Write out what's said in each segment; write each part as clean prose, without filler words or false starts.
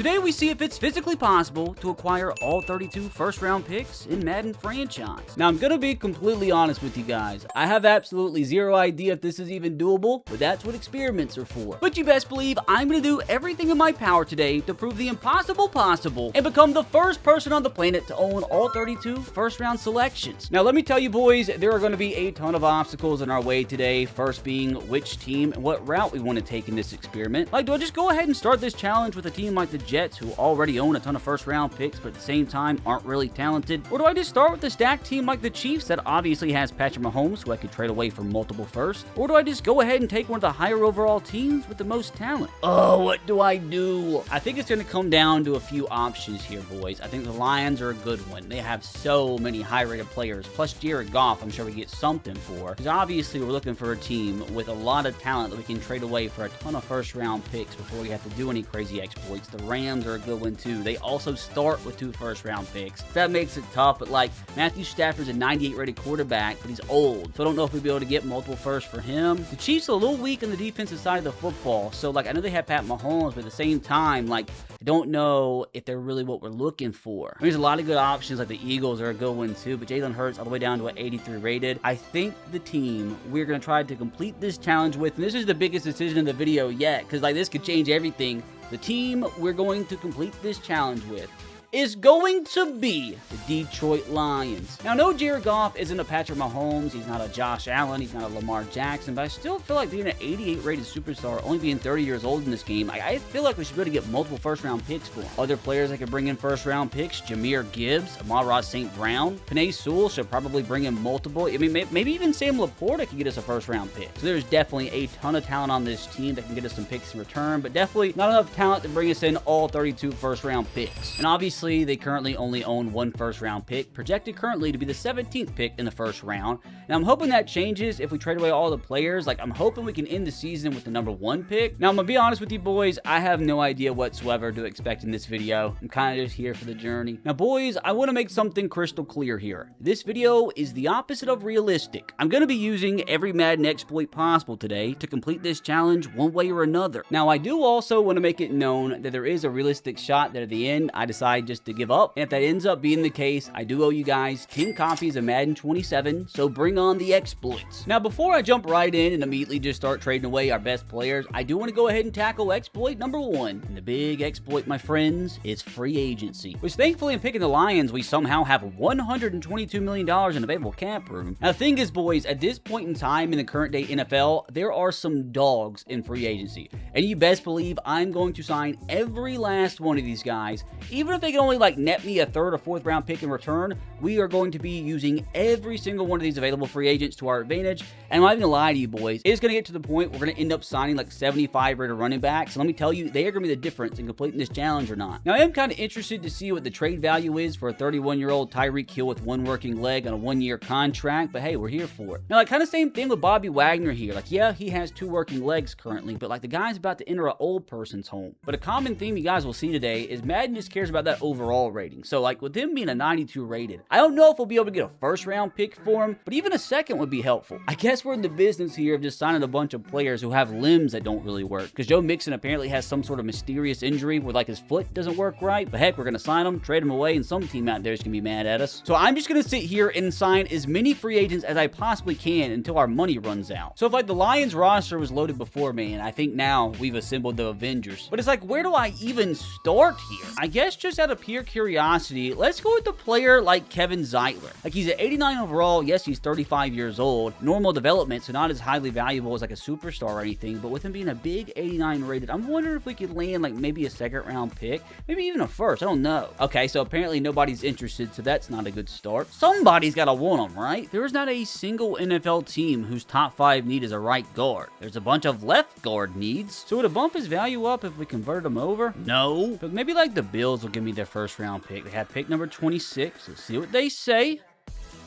Today we see if it's physically possible to acquire all 32 first round picks in Madden franchise. Now I'm gonna be completely honest with you guys. I have absolutely zero idea if this is even doable, but that's what experiments are for. But you best believe I'm gonna do everything in my power today to prove the impossible possible and become the first person on the planet to own all 32 first round selections. Now let me tell you boys, there are gonna be a ton of obstacles in our way today. First being which team and what route we want to take in this experiment. Like, do I just go ahead and start this challenge with a team like the Jets who already own a ton of first round picks but at the same time aren't really talented? Or do I just start with a stacked team like the Chiefs that obviously has Patrick Mahomes who I could trade away for multiple firsts? Or do I just go ahead and take one of the higher overall teams with the most talent? Oh, what do I do? I think it's going to come down to a few options here, boys. I think the Lions are a good one. They have so many high-rated players, plus Jared Goff I'm sure we get something for. Because obviously we're looking for a team with a lot of talent that we can trade away for a ton of first round picks before we have to do any crazy exploits. The Rams are a good one too. They also start with 2 first round picks. That makes it tough, but like Matthew Stafford's a 98 rated quarterback, but he's old. So I don't know if we'd be able to get multiple firsts for him. The Chiefs are a little weak on the defensive side of the football. So like I know they have Pat Mahomes, but at the same time, like I don't know if they're really what we're looking for. There's a lot of good options, like the Eagles are a good one too, but Jalen Hurts all the way down to an 83 rated. I think the team we're going to try to complete this challenge with, and this is the biggest decision in the video yet, because like this could change everything. The team we're going to complete this challenge with is going to be the Detroit Lions. Now, no, Jared Goff isn't a Patrick Mahomes, he's not a Josh Allen, he's not a Lamar Jackson, but I still feel like being an 88 rated superstar, only being 30 years old in this game, I feel like we should be able to get multiple first round picks for him. Other players that could bring in first round picks, Jahmyr Gibbs, Amon-Ra St. Brown, Penei Sewell should probably bring in multiple. I mean, maybe even Sam Laporta could get us a first round pick. So there's definitely a ton of talent on this team that can get us some picks in return, but definitely not enough talent to bring us in all 32 first round picks. And obviously, they currently only own 1 first round pick, projected currently to be the 17th pick in the first round. Now, I'm hoping that changes if we trade away all the players. Like, I'm hoping we can end the season with the number 1 pick. Now, I'm gonna be honest with you boys, I have no idea whatsoever to expect in this video. I'm kind of just here for the journey. Now, boys, I want to make something crystal clear here. This video is the opposite of realistic. I'm going to be using every Madden exploit possible today to complete this challenge one way or another. Now, I do also want to make it known that there is a realistic shot that at the end, I decide just to give up. And if that ends up being the case, I do owe you guys 10 copies of Madden 27, so bring on the exploits. Now, before I jump right in and immediately just start trading away our best players, I do want to go ahead and tackle exploit number 1. And the big exploit, my friends, is free agency. Which thankfully in picking the Lions, we somehow have $122 million in available cap room. Now, the thing is, boys, at this point in time in the current day NFL, there are some dogs in free agency. And you best believe I'm going to sign every last one of these guys, even if they can only like net me a 3rd or 4th round pick in return. We are going to be using every single one of these available free agents to our advantage. And I'm not even gonna lie to you boys, it's gonna get to the point we're gonna end up signing like 75 rated running backs. And let me tell you, they are gonna be the difference in completing this challenge or not. Now, I am kind of interested to see what the trade value is for a 31-year-old Tyreek Hill with 1 working leg on a 1-year contract, but hey, we're here for it. Now, like kind of same thing with Bobby Wagner here. Like, yeah, he has 2 working legs currently, but like the guy's about to enter an old person's home. But a common theme you guys will see today is Madden just cares about that overall rating. So like with him being a 92 rated, I don't know if we'll be able to get a first round pick for him, but even a second would be helpful. I guess we're in the business here of just signing a bunch of players who have limbs that don't really work, because Joe Mixon apparently has some sort of mysterious injury where like his foot doesn't work right. But heck, we're gonna sign him, trade him away, and some team out there is gonna be mad at us. So I'm just gonna sit here and sign as many free agents as I possibly can until our money runs out. So if like the Lions roster was loaded before me, and I think now we've assembled the Avengers, but it's like, where do I even start here? I guess just out of pure curiosity, let's go with the player like Kevin Zeitler. Like, he's at 89 overall. Yes, he's 35 years old. Normal development, so not as highly valuable as like a superstar or anything, but with him being a big 89 rated, I'm wondering if we could land like maybe a 2nd round pick, maybe even a 1st, I don't know. Okay, so apparently nobody's interested, so that's not a good start. Somebody's gotta want him, right? There is not a single NFL team whose top 5 need is a right guard. There's a bunch of left guard needs, so would it bump his value up if we converted him over? No, but maybe like the Bills will give me their 1st round pick. They have pick number 26. Let's see what they say.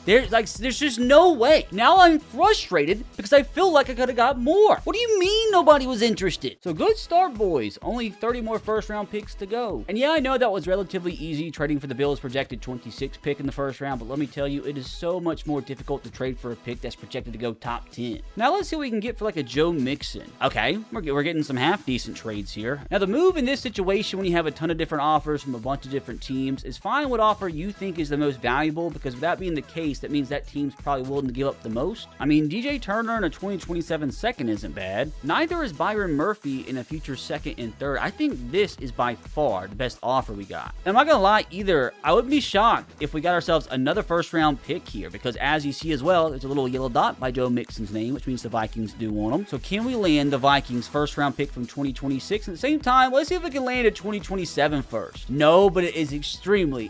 There's just no way. Now I'm frustrated because I feel like I could have got more. What do you mean nobody was interested? So good start, boys. Only 30 more first round picks to go. And yeah, I know that was relatively easy trading for the Bills' projected 26 pick in the first round, but let me tell you, it is so much more difficult to trade for a pick that's projected to go top 10. Now let's see what we can get for like a Joe Mixon. Okay, we're getting some half decent trades here. Now the move in this situation when you have a ton of different offers from a bunch of different teams is find what offer you think is the most valuable, because with that being the case, that means that team's probably willing to give up the most. I mean, DJ Turner in a 2027 second isn't bad. Neither is Byron Murphy in a future second and third. I think this is by far the best offer we got. And I'm not gonna lie either, I would be shocked if we got ourselves another first round pick here, because as you see as well, there's a little yellow dot by Joe Mixon's name, which means the Vikings do want him. So can we land the Vikings first round pick from 2026? At the same time, let's see if we can land a 2027 first. No, but it is extremely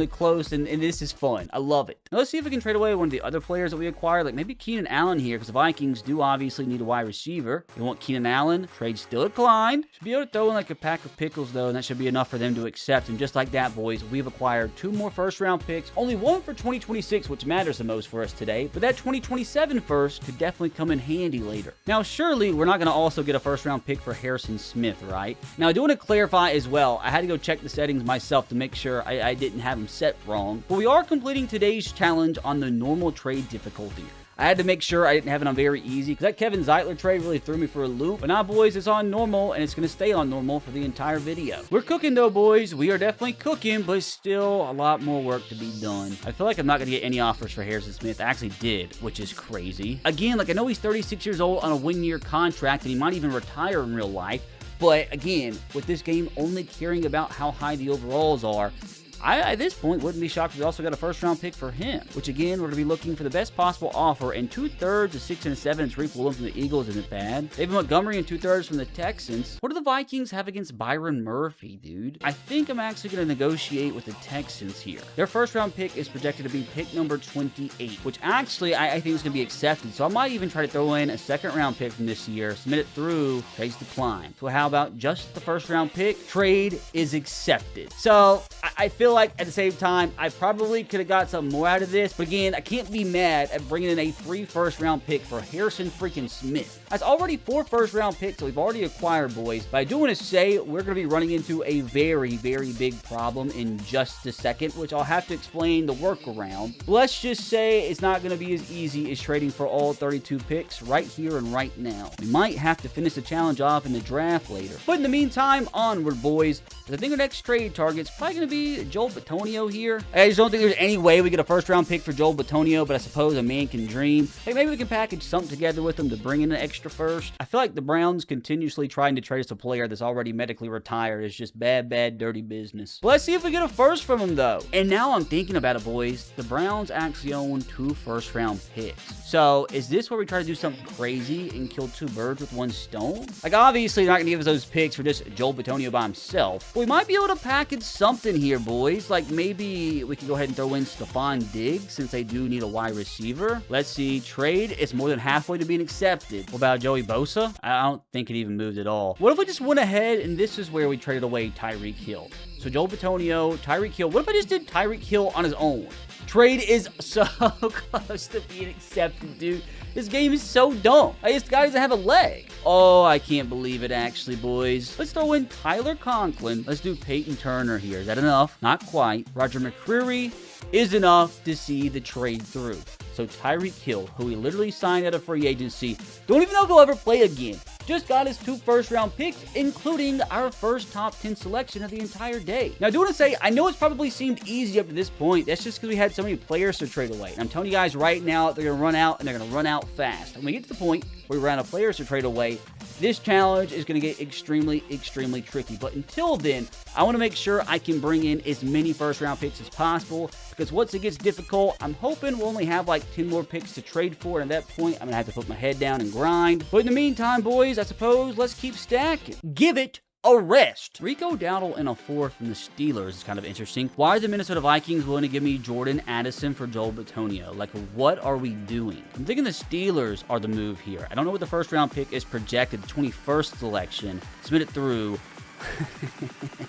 close, and this is fun. I love it. Now let's see if we can trade away one of the other players that we acquired, like maybe Keenan Allen here, because the Vikings do obviously need a wide receiver. You want Keenan Allen? Trade still declined. Should be able to throw in like a pack of pickles though, and that should be enough for them to accept. And just like that, boys, we've acquired 2 more first round picks, only one for 2026, which matters the most for us today, but that 2027 first could definitely come in handy later. Now surely we're not going to also get a first round pick for Harrison Smith, right? Now I do want to clarify as well, I had to go check the settings myself to make sure I didn't have them set wrong, but we are completing today's challenge on the normal trade difficulty. I had to make sure I didn't have it on very easy, because that Kevin Zeitler trade really threw me for a loop. But now, boys, it's on normal, and it's going to stay on normal for the entire video. We're cooking, though, boys. We are definitely cooking, but still a lot more work to be done. I feel like I'm not going to get any offers for Harrison Smith. I actually did, which is crazy. Again, like, I know he's 36 years old on a 1-year contract, and he might even retire in real life. But, again, with this game only caring about how high the overalls are, I, at this point, wouldn't be shocked if we also got a first-round pick for him, which, again, we're going to be looking for the best possible offer, and 2/3 of 6 and 7 Tyreek Woolen from the Eagles isn't bad. David Montgomery and 2/3 from the Texans. What do the Vikings have against Byron Murphy, dude? I think I'm actually going to negotiate with the Texans here. Their first-round pick is projected to be pick number 28, which actually I think is going to be accepted, so I might even try to throw in a second-round pick from this year, submit it through, trades decline. So how about just the first-round pick? Trade is accepted. So I feel like at the same time, I probably could have got something more out of this, but again, I can't be mad at bringing in a 3 first-round pick for Harrison freaking Smith. That's already 4 first-round picks that we've already acquired, boys. But I do want to say we're going to be running into a very big problem in just a second, which I'll have to explain the workaround. Let's just say it's not going to be as easy as trading for all 32 picks right here and right now. We might have to finish the challenge off in the draft later. But in the meantime, onward, boys. I think our next trade target's probably going to be Joel Bitonio here. I just don't think there's any way we get a first-round pick for Joel Bitonio, but I suppose a man can dream. Hey, maybe we can package something together with him to bring in an extra first. I feel like the Browns continuously trying to trade us a player that's already medically retired is just bad, dirty business. But let's see if we get a first from him, though. And now I'm thinking about it, boys. The Browns actually own 2 first-round picks. So is this where we try to do something crazy and kill 2 birds with 1 stone? Like, obviously, they're not going to give us those picks for just Joel Bitonio by himself. But we might be able to package something here, boys. Like, maybe we can go ahead and throw in Stephon Diggs, since they do need a wide receiver. Let's see. Trade. It's more than halfway to being accepted. What about Joey Bosa? I don't think it even moved at all. What if we just went ahead, and this is where we traded away Tyreek Hill? So Joel Bitonio, Tyreek Hill. What if I just did Tyreek Hill on his own? Trade is so close to being accepted, dude. This game is so dumb. This guy doesn't have a leg. Oh, I can't believe it, actually, boys. Let's throw in Tyler Conklin. Let's do Peyton Turner here. Is that enough? Not quite. Roger McCreary is enough to see the trade through. So Tyreek Hill, who we literally signed out of free agency, don't even know if he'll ever play again. Just got his 2 first-round picks, including our first top 10 selection of the entire day. Now, I do want to say, I know it's probably seemed easy up to this point. That's just because we had so many players to trade away. And I'm telling you guys right now, they're going to run out, and they're going to run out fast. When we get to the point where we run out of players to trade away, this challenge is going to get extremely tricky. But until then, I want to make sure I can bring in as many first-round picks as possible, because once it gets difficult, I'm hoping we'll only have like 10 more picks to trade for, and at that point, I'm going to have to put my head down and grind. But in the meantime, boys, I suppose let's keep stacking. Give it a rest. Rico Dowdle in a 4th from the Steelers is kind of interesting. Why are the Minnesota Vikings willing to give me Jordan Addison for Joel Bitonio? Like, what are we doing? I'm thinking the Steelers are the move here. I don't know what the first-round pick is projected, the 21st selection. Submit it through.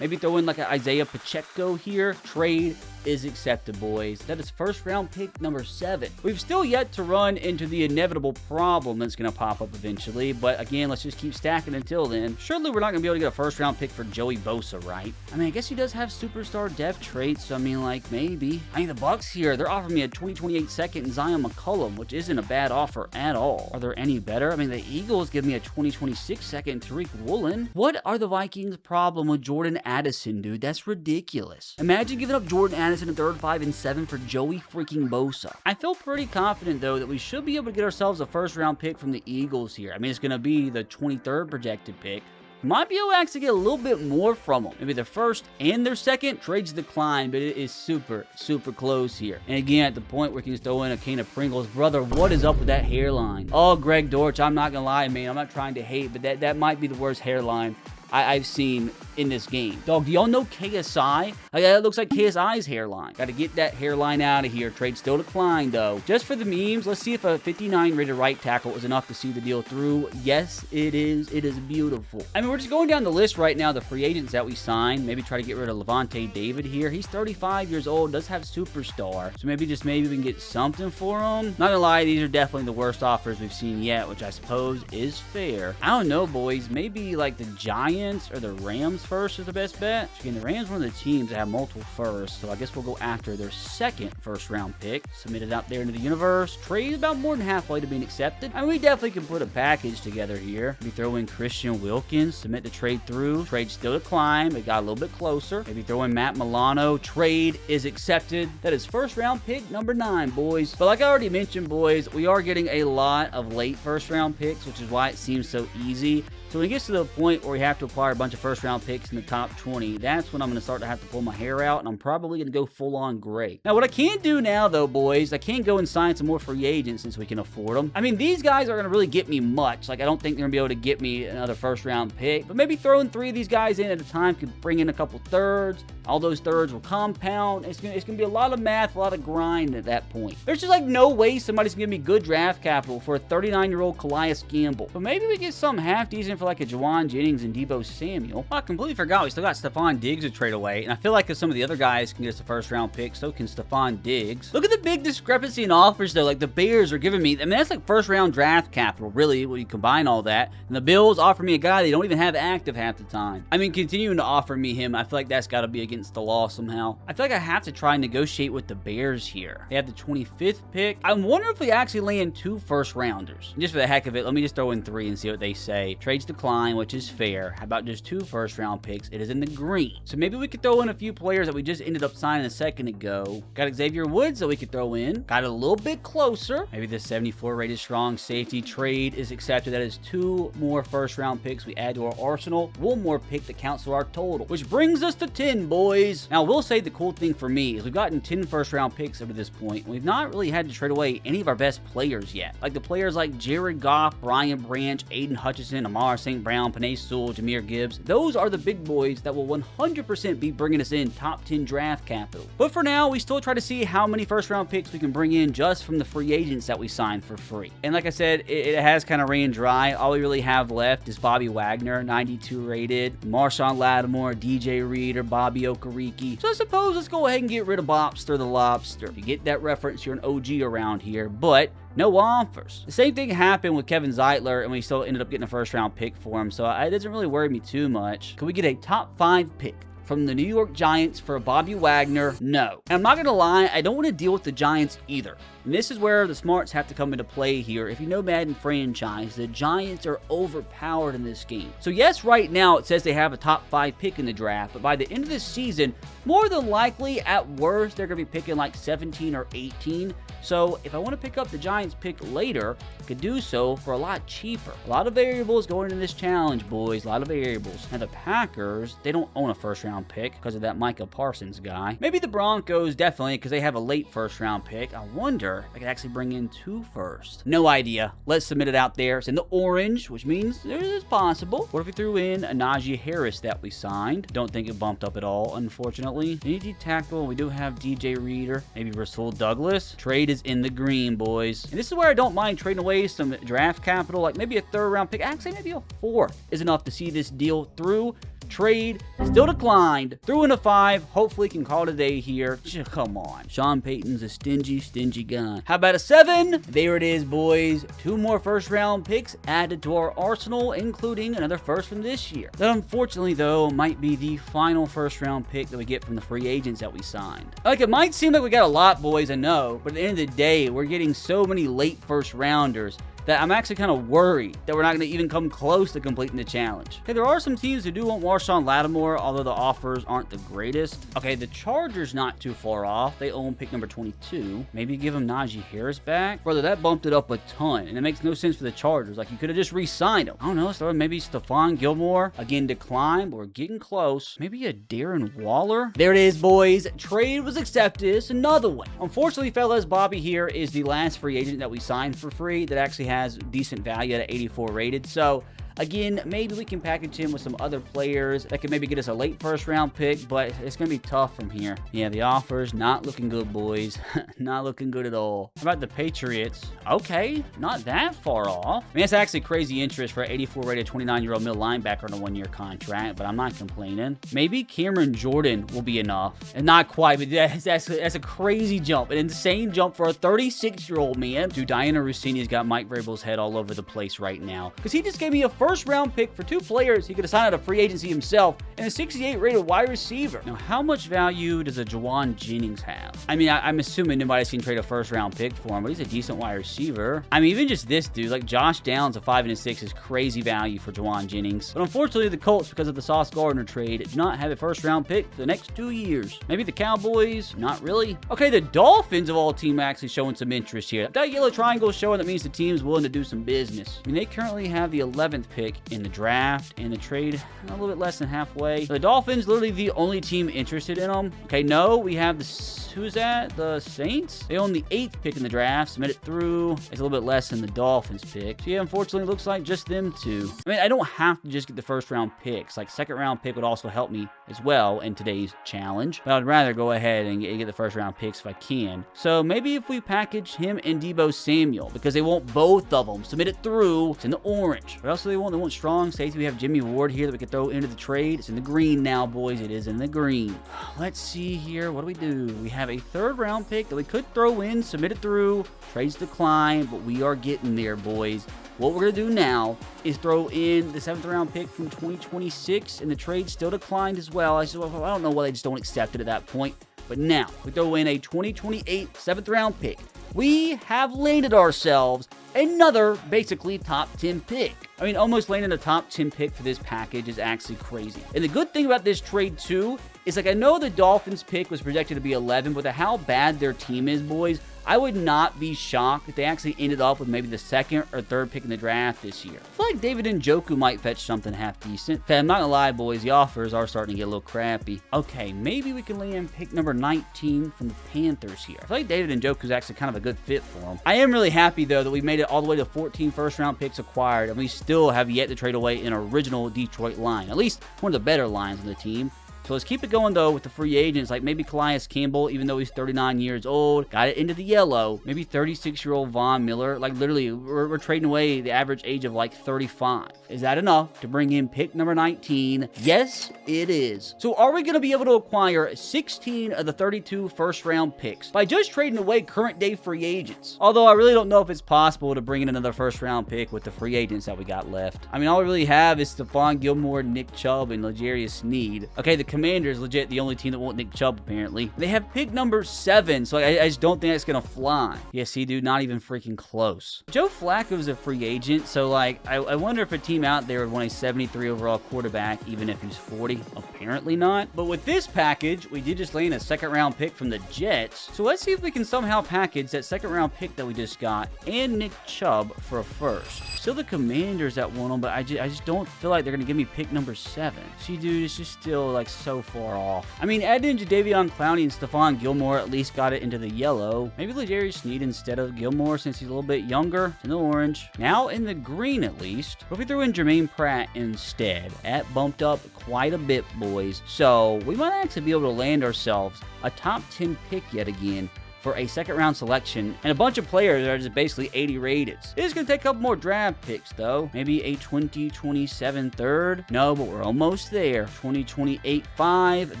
Maybe throw in like an Isaiah Pacheco here. Trade is accepted, boys. That is first round pick number 7. We've still yet to run into the inevitable problem that's going to pop up eventually, but again, let's just keep stacking until then. Surely we're not going to be able to get a first round pick for Joey Bosa, right? I mean, I guess he does have superstar depth traits, so I mean, like, maybe. I mean, the Bucks here, they're offering me a 2028 second in Zion McCollum, which isn't a bad offer at all. Are there any better? I mean, the Eagles give me a 2026 second Tyreek Woolen. What are the Vikings' problem with Jordan Addison, dude? That's ridiculous. Imagine giving up Jordan Addison in 3rd, 5, and 7 for Joey freaking Bosa. I feel pretty confident, though, that we should be able to get ourselves a first round pick from the Eagles here. I mean, it's going to be the 23rd projected pick. Might be able to actually get a little bit more from them. Maybe their first and their second. Trades decline, but it is super, super close here. And again, at the point where you can just throw in a can of Pringles. Brother, what is up with that hairline? Oh, Greg Dortch, I'm not gonna lie, man. I'm not trying to hate, but that might be the worst hairline I've seen in this game. Dog, do y'all know KSI? That looks like KSI's hairline. Got to get that hairline out of here. Trade still declined, though. Just for the memes, let's see if a 59 rated right tackle is enough to see the deal through. Yes, it is. It is beautiful. I mean, we're just going down the list right now, the free agents that we signed. Maybe try to get rid of Levante David here. He's 35 years old, does have superstar. So maybe we can get something for him. Not gonna lie, these are definitely the worst offers we've seen yet, which I suppose is fair. I don't know, boys. Maybe like the Giants or the Rams first is the best bet. Again, the Rams are one of the teams that have multiple firsts, so I guess we'll go after their second first round pick. Submit it out there into the universe. Trade about more than halfway to being accepted. I mean, we definitely can put a package together here. Maybe throw in Christian Wilkins, submit the trade through. Trade still declined, but got a little bit closer. Maybe throw in Matt Milano. Trade is accepted. That is first round pick number 9, boys. But like I already mentioned, boys, we are getting a lot of late first round picks, which is why it seems so easy. So when it gets to the point where we have to acquire a bunch of first-round picks in the top 20, that's when I'm going to start to have to pull my hair out, and I'm probably going to go full-on gray. Now, what I can do now, though, boys, I can go and sign some more free agents since we can afford them. I mean, these guys aren't going to really get me much. Like, I don't think they're going to be able to get me another first-round pick, but maybe throwing 3 of these guys in at a time could bring in a couple thirds. All those thirds will compound. It's going to be a lot of math, a lot of grind at that point. There's just, like, no way somebody's going to give me good draft capital for a 39-year-old Calais Campbell. But maybe we get something half-decent for, like, a Juwan Jennings and Deebo Samuel. I completely forgot we still got Stephon Diggs to trade away, and I feel like if some of the other guys can get us a first-round pick, so can Stephon Diggs. Look at the big discrepancy in offers, though. Like, the Bears are giving me, I mean, that's like first-round draft capital, really, when you combine all that. And the Bills offer me a guy they don't even have active half the time. I mean, continuing to offer me him, I feel like that's got to be against the law somehow. I feel like I have to try and negotiate with the Bears here. They have the 25th pick. I wonder if we actually land 2 first-rounders. Just for the heck of it, let me just throw in 3 and see what they say. Trades decline, which is fair. How about just 2 first-round picks? It is in the green. So maybe we could throw in a few players that we just ended up signing a second ago. Got Xavier Woods that we could throw in. Got a little bit closer. Maybe the 74 rated strong safety trade is accepted. That is 2 more first-round picks we add to our arsenal. 1 more pick that counts to our total, which brings us to 10, boys. Now, I will say the cool thing for me is we've gotten 10 first-round picks up to this point. We've not really had to trade away any of our best players yet. Like the players like Jared Goff, Brian Branch, Aiden Hutchinson, Amar St. Brown, Panay Sewell, Jahmyr Gibbs. Those are the big boys that will 100% be bringing us in top 10 draft capital. But for now, we still try to see how many first-round picks we can bring in just from the free agents that we signed for free. And like I said, it has kind of ran dry. All we really have left is Bobby Wagner, 92 rated, Marshawn Lattimore, DJ Reed, or Bobby Okereke. So I suppose let's go ahead and get rid of Bobster the Lobster. If you get that reference, you're an OG around here, but no offers. The same thing happened with Kevin Zeitler, and we still ended up getting a first-round pick for him, so it doesn't really worry me too much. Can we get a top 5 pick from the New York Giants for Bobby Wagner? No. And I'm not going to lie, I don't want to deal with the Giants either. And this is where the smarts have to come into play here. If you know Madden franchise, the Giants are overpowered in this game. So yes, right now it says they have a top 5 pick in the draft, but by the end of this season, more than likely, at worst, they're going to be picking like 17 or 18. So if I want to pick up the Giants pick later, I could do so for a lot cheaper. A lot of variables going into this challenge, boys. A lot of variables. Now the Packers, they don't own a first-round pick because of that Micah Parsons guy. Maybe the Broncos, definitely, because they have a late first-round pick. I wonder if I could actually bring in 2 first. No idea. Let's submit it out there. It's in the orange, which means it is possible. What if we threw in a Najee Harris that we signed? Don't think it bumped up at all, unfortunately. DD tackle, we do have DJ Reader. Maybe Rasul Douglas. Trade is in the green, boys. And this is where I don't mind trading away some draft capital, like maybe a 3rd round pick. Actually, maybe a 4th is enough to see this deal through. Trade still declined. declined. Threw in a 5. Hopefully can call it a day here. Come on. Sean Payton's a stingy guy. How about a 7? There it is, boys. 2 more first-round picks added to our arsenal, including another first from this year. That unfortunately, though, might be the final first-round pick that we get from the free agents that we signed. Like, it might seem like we got a lot, boys, I know, but at the end of the day, we're getting so many late first-rounders that I'm actually kind of worried that we're not going to even come close to completing the challenge. Okay, there are some teams who do want Marshawn Lattimore, although the offers aren't the greatest. Okay, the Chargers not too far off. They own pick number 22. Maybe give him Najee Harris back. Brother, that bumped it up a ton, and it makes no sense for the Chargers. Like, you could have just re-signed him. I don't know, so maybe Stephon Gilmore. Again, decline, but we're getting close. Maybe a Darren Waller. There it is, boys. Trade was accepted. It's another one. Unfortunately, fellas, Bobby here is the last free agent that we signed for free that actually has decent value at 84 rated. So again, maybe we can package him with some other players that could maybe get us a late first-round pick, but it's going to be tough from here. Yeah, the offer's not looking good, boys. Not looking good at all. How about the Patriots? Okay, not that far off. I mean, it's actually crazy interest for an 84-rated 29-year-old middle linebacker on a 1-year contract, but I'm not complaining. Maybe Cameron Jordan will be enough. And not quite, but that's a crazy jump. An insane jump for a 36-year-old man. Dude, Diana Rossini's got Mike Vrabel's head all over the place right now, because he just gave me a first-round pick for 2 players he could have signed out of free agency himself, and a 68-rated wide receiver. Now, how much value does a Juwan Jennings have? I mean, I'm assuming nobody's seen trade a first-round pick for him, but he's a decent wide receiver. I mean, even just this dude, like Josh Downs, a 5 and a 6 is crazy value for Juwan Jennings. But unfortunately, the Colts, because of the Sauce Gardner trade, do not have a first-round pick for the next 2 years. Maybe the Cowboys? Not really. Okay, the Dolphins of all teams actually showing some interest here. That yellow triangle is showing that means the team's willing to do some business. I mean, they currently have the 11th pick in the draft, and the trade a little bit less than halfway. The Dolphins, literally the only team interested in them. Okay, no, we have the, who's that? The Saints? They own the 8th pick in the draft, submitted through. It's a little bit less than the Dolphins pick. So yeah, unfortunately, it looks like just them two. I mean, I don't have to just get the first round picks. Like, second round pick would also help me as well in today's challenge, but I'd rather go ahead and get the first round picks if I can. So maybe if we package him and Deebo Samuel, because they want both of them submitted through. It's in the orange. What else do they want? They want strong safety. We have Jimmy Ward here that we can throw into the trade. It's in the green now, boys. It is in the green. Let's see here. What do we do? We have a 3rd round pick that we could throw in, submit it through. Trades decline, but we are getting there, boys. What we're going to do now is throw in the 7th round pick from 2026, and the trade still declined as well. I don't know why they just don't accept it at that point. But now, we throw in a 2028 7th round pick. We have landed ourselves another basically top 10 pick. I mean, almost landing a top 10 pick for this package is actually crazy. And the good thing about this trade too is, like, I know the Dolphins pick was projected to be 11, but how bad their team is, boys, I would not be shocked if they actually ended up with maybe the 2nd or 3rd pick in the draft this year. I feel like David Njoku might fetch something half decent. Okay, I'm not gonna lie, boys, the offers are starting to get a little crappy. Okay, maybe we can land pick number 19 from the Panthers here. I feel like David Njoku is actually kind of a good fit for him. I am really happy, though, that we made it all the way to 14 first-round picks acquired, and we still have yet to trade away an original Detroit line. At least one of the better lines on the team. So let's keep it going, though, with the free agents, like maybe Calais Campbell, even though he's 39 years old, got it into the yellow. Maybe 36-year-old Von Miller. Like, literally, we're trading away the average age of, like, 35. Is that enough to bring in pick number 19? Yes, it is. So are we going to be able to acquire 16 of the 32 first-round picks by just trading away current-day free agents? Although I really don't know if it's possible to bring in another first-round pick with the free agents that we got left. I mean, all we really have is Stephon Gilmore, Nick Chubb, and L'Jarius Sneed. Okay, the Commanders, legit the only team that won't Nick Chubb, apparently. They have pick number 7, so I just don't think that's gonna fly. Yeah, see, dude, not even freaking close. Joe Flacco's a free agent, so, like, I wonder if a team out there would want a 73 overall quarterback, even if he's 40. Apparently not. But with this package, we did just land a 2nd round pick from the Jets, so let's see if we can somehow package that 2nd round pick that we just got and Nick Chubb for a 1st. Still the Commanders that want him, but I just don't feel like they're gonna give me pick number 7. See, dude, it's just still, like, so far off. I mean, adding Jadeveon Clowney and Stephon Gilmore at least got it into the yellow. Maybe L'Jarius Sneed instead of Gilmore, since he's a little bit younger. It's in the orange. Now in the green, at least. What if we threw in Jermaine Pratt instead? That bumped up quite a bit, boys. So we might actually be able to land ourselves a top 10 pick yet again for a second round selection and a bunch of players that are just basically 80 rated. It is going to take a couple more draft picks though. Maybe a 2027 third. No, but we're almost there. 2028 5.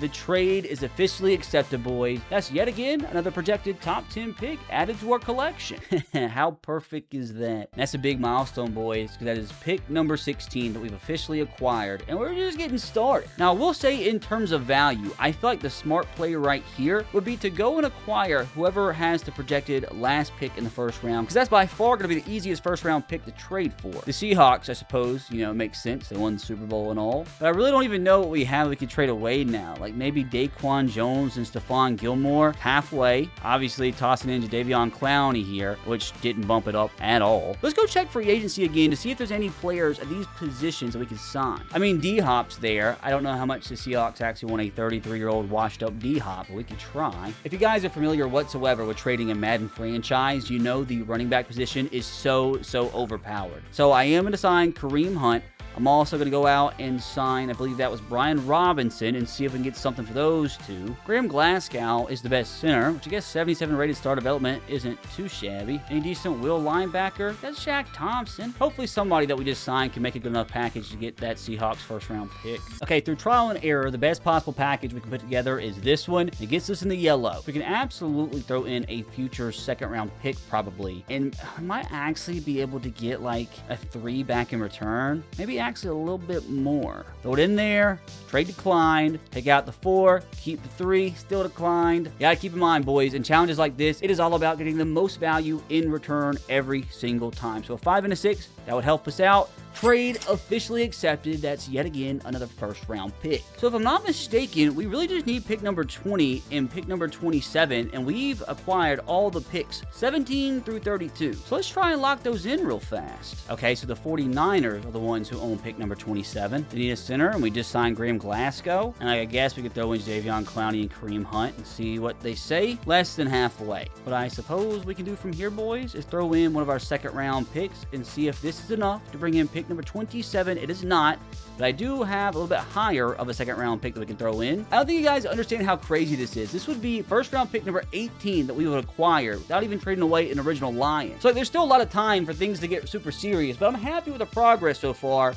The trade is officially accepted, boys. That's yet again another projected top 10 pick added to our collection. How perfect is that? That's a big milestone, boys, because that is pick number 16 that we've officially acquired, and we're just getting started. Now, I will say in terms of value, I feel like the smart play right here would be to go and acquire whoever has the projected last pick in the first round, because that's by far going to be the easiest first round pick to trade for. The Seahawks, I suppose, you know, it makes sense. They won the Super Bowl and all, but I really don't even know what we have we could trade away now. Like maybe Daquan Jones and Stephon Gilmore halfway. Obviously, tossing in Jadeveon Clowney here, which didn't bump it up at all. Let's go check free agency again to see if there's any players at these positions that we can sign. I mean, D-Hop's there. I don't know how much the Seahawks actually want a 33-year-old washed-up D-Hop, but we can try. If you guys are familiar whatsoever with trading a Madden franchise, you know the running back position is so overpowered. So I am going to sign Kareem Hunt. I'm also going to go out and sign, I believe that was Brian Robinson, and see if we can get something for those two. Graham Glasgow is the best center, which I guess 77 rated star development isn't too shabby. Any decent will linebacker? That's Shaq Thompson. Hopefully somebody that we just signed can make a good enough package to get that Seahawks first round pick. Okay, through trial and error, the best possible package we can put together is this one. It gets us in the yellow. We can absolutely throw in a future second round pick probably, and I might actually be able to get like a 3 back in return. Maybe actually a little bit more. Throw it in there, trade declined, take out the 4, keep the 3, still declined. You gotta keep in mind, boys, in challenges like this, it is all about getting the most value in return every single time. So a 5 and a 6, that would help us out. Trade officially accepted. That's yet again another first round pick. So if I'm not mistaken, we really just need pick number 20 and pick number 27, and we've acquired all the picks 17 through 32. So let's try and lock those in real fast. Okay, so the 49ers are the ones who own pick number 27. They need a center, and we just signed Graham Glasgow. And I guess we could throw in Jadeveon Clowney and Kareem Hunt and see what they say. Less than halfway. What I suppose we can do from here, boys, is throw in one of our second round picks and see if this is enough to bring in pick number 27. It is not, but I do have a little bit higher of a second round pick that we can throw in. I don't think you guys understand how crazy this is. This would be first round pick number 18 that we would acquire without even trading away an original Lion. So there's still a lot of time for things to get super serious, but I'm happy with the progress so far.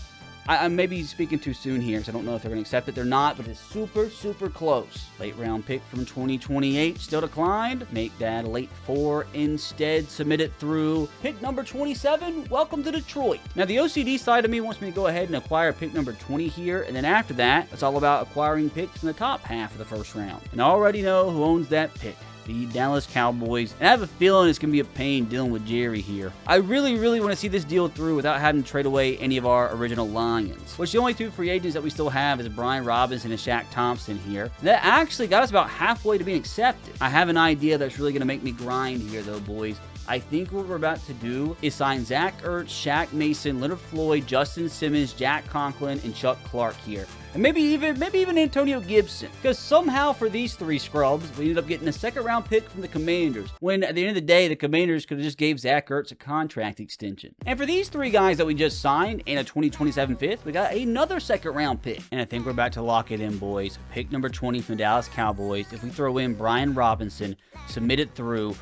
I'm maybe speaking too soon here, because I don't know if they're going to accept it. They're not, but it's super close. Late round pick from 2028 still declined. Make that a late 4 instead. Submit it through pick number 27. Welcome to Detroit. Now, the OCD side of me wants me to go ahead and acquire pick number 20 here, and then after that, it's all about acquiring picks in the top half of the first round. And I already know who owns that pick. The Dallas Cowboys. And I have a feeling it's going to be a pain dealing with Jerry here. I really want to see this deal through without having to trade away any of our original Lions. Which the only 2 free agents that we still have is Brian Robinson and Shaq Thompson here. That actually got us about halfway to being accepted. I have an idea that's really going to make me grind here though, boys. I think what we're about to do is sign Zach Ertz, Shaq Mason, Leonard Floyd, Justin Simmons, Jack Conklin, and Chuck Clark here. And maybe even Antonio Gibson. Because somehow for these 3 scrubs, we ended up getting a second round pick from the Commanders. When at the end of the day, the Commanders could have just gave Zach Ertz a contract extension. And for these 3 guys that we just signed and a 2027 fifth, we got another second round pick. And I think we're about to lock it in, boys. Pick number 20 from the Dallas Cowboys. If we throw in Brian Robinson, submit it through.